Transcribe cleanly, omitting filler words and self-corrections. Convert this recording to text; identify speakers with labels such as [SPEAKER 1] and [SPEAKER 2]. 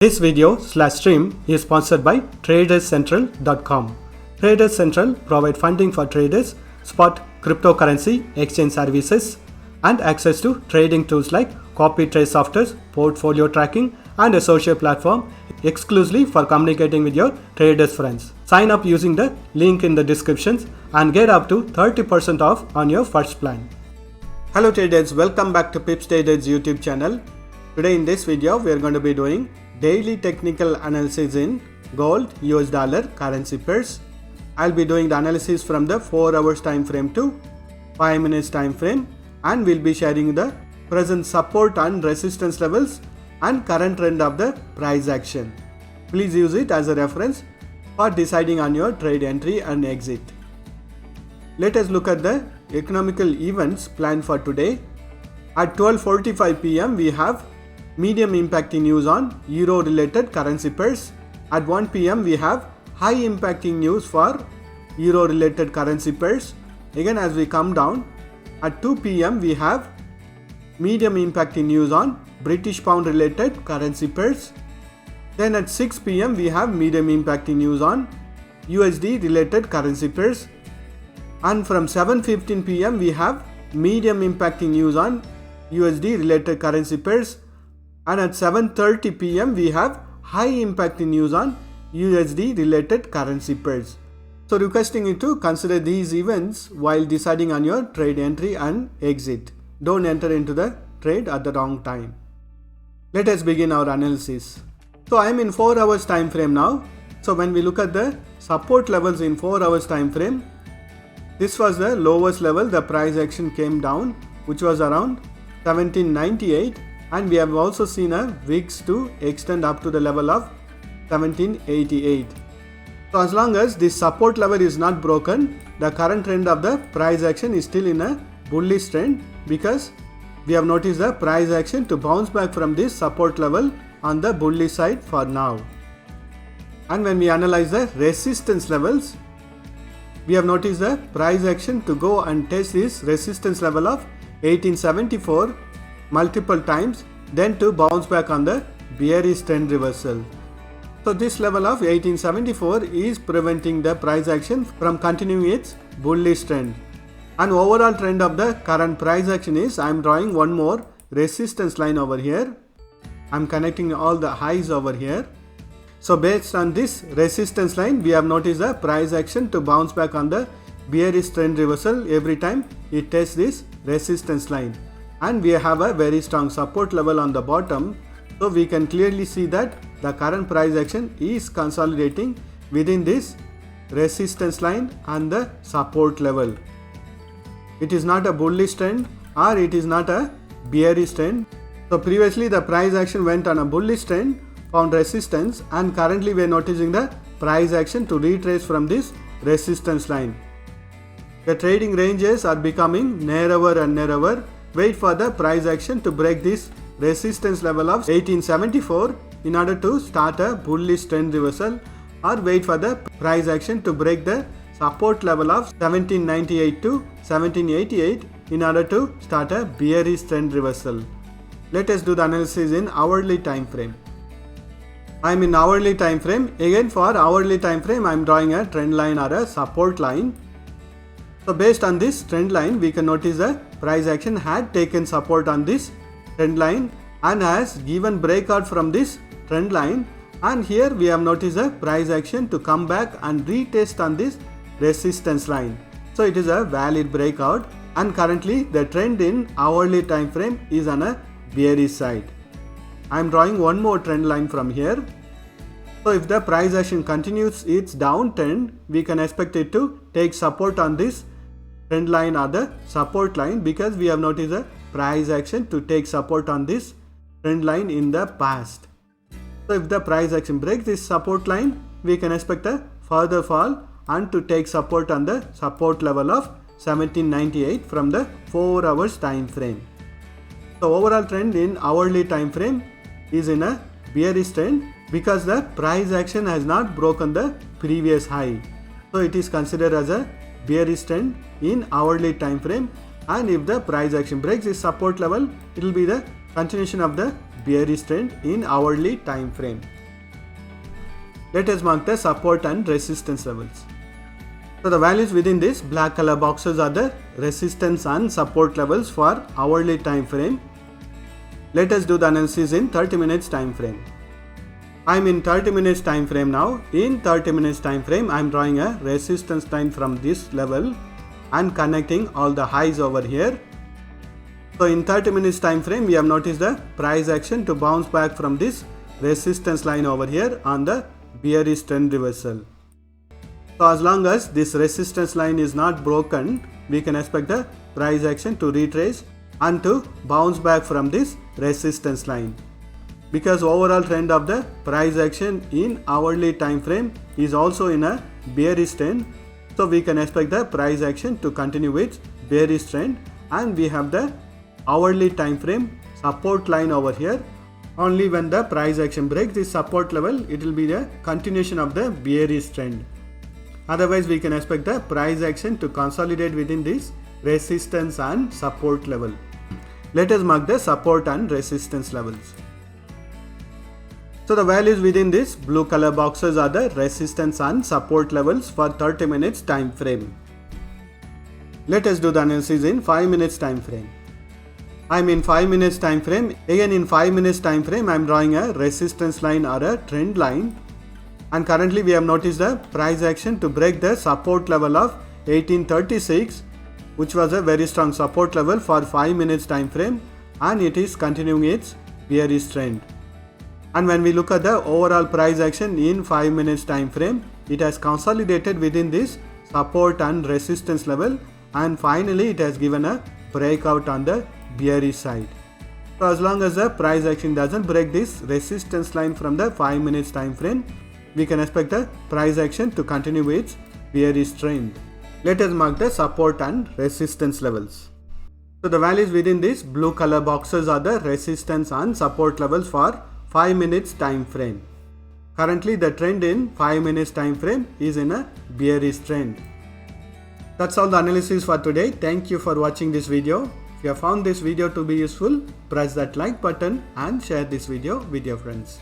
[SPEAKER 1] This video/stream is sponsored by TradersCentral.com. Traders Central provide funding for traders, spot cryptocurrency exchange services, and access to trading tools like copy trade softwares, portfolio tracking, and a social platform exclusively for communicating with your traders friends. Sign up using the link in the descriptions and get up to 30% off on your first plan. Hello traders, welcome back to Pips Traders YouTube channel. Today in this video we are going to be doing daily technical analysis in gold, US dollar, currency pairs. I'll be doing the analysis from the 4 hours time frame to 5 minutes time frame, and we'll be sharing the present support and resistance levels and current trend of the price action. Please use it as a reference for deciding on your trade entry and exit. Let us look at the economical events planned for today. At 12:45 p.m. we have medium impacting news on euro related currency pairs. At 1 p.m. we have high impacting news for euro related currency pairs. Again, as we come down, at 2 p.m. we have medium impacting news on British pound related currency pairs. Then at 6 p.m. we have medium impacting news on USD related currency pairs. And from 7:15 p.m. we have medium impacting news on USD related currency pairs. And at 7:30 p.m. we have high impacting news on USD related currency pairs. So requesting you to consider these events while deciding on your trade entry and exit. Don't enter into the trade at the wrong time. Let us begin our analysis. So I am in 4 hours time frame now. So when we look at the support levels in 4 hours time frame, this was the lowest level the price action came down, which was around 1798. And we have also seen a wicks to extend up to the level of 1788. So as long as this support level is not broken, the current trend of the price action is still in a bullish trend, because we have noticed the price action to bounce back from this support level on the bullish side for now. And when we analyze the resistance levels, we have noticed the price action to go and test this resistance level of 1874 multiple times, then to bounce back on the bearish trend reversal. So this level of 1874 is preventing the price action from continuing its bullish trend. And overall trend of the current price action is, I am drawing one more resistance line over here. I am connecting all the highs over here. So based on this resistance line, we have noticed the price action to bounce back on the bearish trend reversal every time it tests this resistance line. And we have a very strong support level on the bottom, so we can clearly see that the current price action is consolidating within this resistance line and the support level. It is not a bullish trend or it is not a bearish trend. So previously the price action went on a bullish trend, found resistance, and currently we are noticing the price action to retrace from this resistance line. The trading ranges are becoming narrower and narrower. Wait for the price action to break this resistance level of 1874 in order to start a bullish trend reversal, or wait for the price action to break the support level of 1798 to 1788 in order to start a bearish trend reversal. Let us do the analysis in hourly time frame. I am in hourly time frame. Again, for hourly time frame I am drawing a trend line or a support line. So based on this trend line, we can notice the price action had taken support on this trend line and has given breakout from this trend line, and here we have noticed the price action to come back and retest on this resistance line. So it is a valid breakout, and currently the trend in hourly time frame is on a bearish side. I am drawing one more trend line from here. So if the price action continues its downtrend, we can expect it to take support on this trend line or the support line, because we have noticed the price action to take support on this trend line in the past. So if the price action breaks this support line, we can expect a further fall and to take support on the support level of 1798 from the 4 hours time frame. So overall trend in hourly time frame is in a bearish trend, because the price action has not broken the previous high. So it is considered as a bearish trend in hourly time frame, and if the price action breaks this support level, it will be the continuation of the bearish trend in hourly time frame. Let us mark the support and resistance levels. So the values within this black color boxes are the resistance and support levels for hourly time frame. Let us do the analysis in 30 minutes time frame. I am in 30 minutes time frame now. In 30 minutes time frame, I am drawing a resistance line from this level and connecting all the highs over here. So in 30 minutes time frame, we have noticed the price action to bounce back from this resistance line over here on the bearish trend reversal. So as long as this resistance line is not broken, we can expect the price action to retrace and to bounce back from this resistance line. Because overall trend of the price action in hourly time frame is also in a bearish trend, so we can expect the price action to continue with bearish trend, and we have the hourly time frame support line over here. Only when the price action breaks this support level, it will be the continuation of the bearish trend. Otherwise, we can expect the price action to consolidate within this resistance and support level. Let us mark the support and resistance levels. So the values within this blue color boxes are the resistance and support levels for 30 minutes time frame. Let us do the analysis in 5 minutes time frame. I am in 5 minutes time frame. Again in 5 minutes time frame, I am drawing a resistance line or a trend line. And currently we have noticed the price action to break the support level of 1836, which was a very strong support level for 5 minutes time frame, and it is continuing its bearish trend. And when we look at the overall price action in 5 minutes time frame, it has consolidated within this support and resistance level, and finally it has given a breakout on the bearish side. So as long as the price action doesn't break this resistance line from the 5 minutes time frame, we can expect the price action to continue its bearish trend. Let us mark the support and resistance levels. So the values within this blue color boxes are the resistance and support levels for 5 minutes time frame. Currently the trend in 5 minutes time frame is in a bearish trend. That's all the analysis for today. Thank you for watching this video. If you have found this video to be useful, press that like button and share this video with your friends.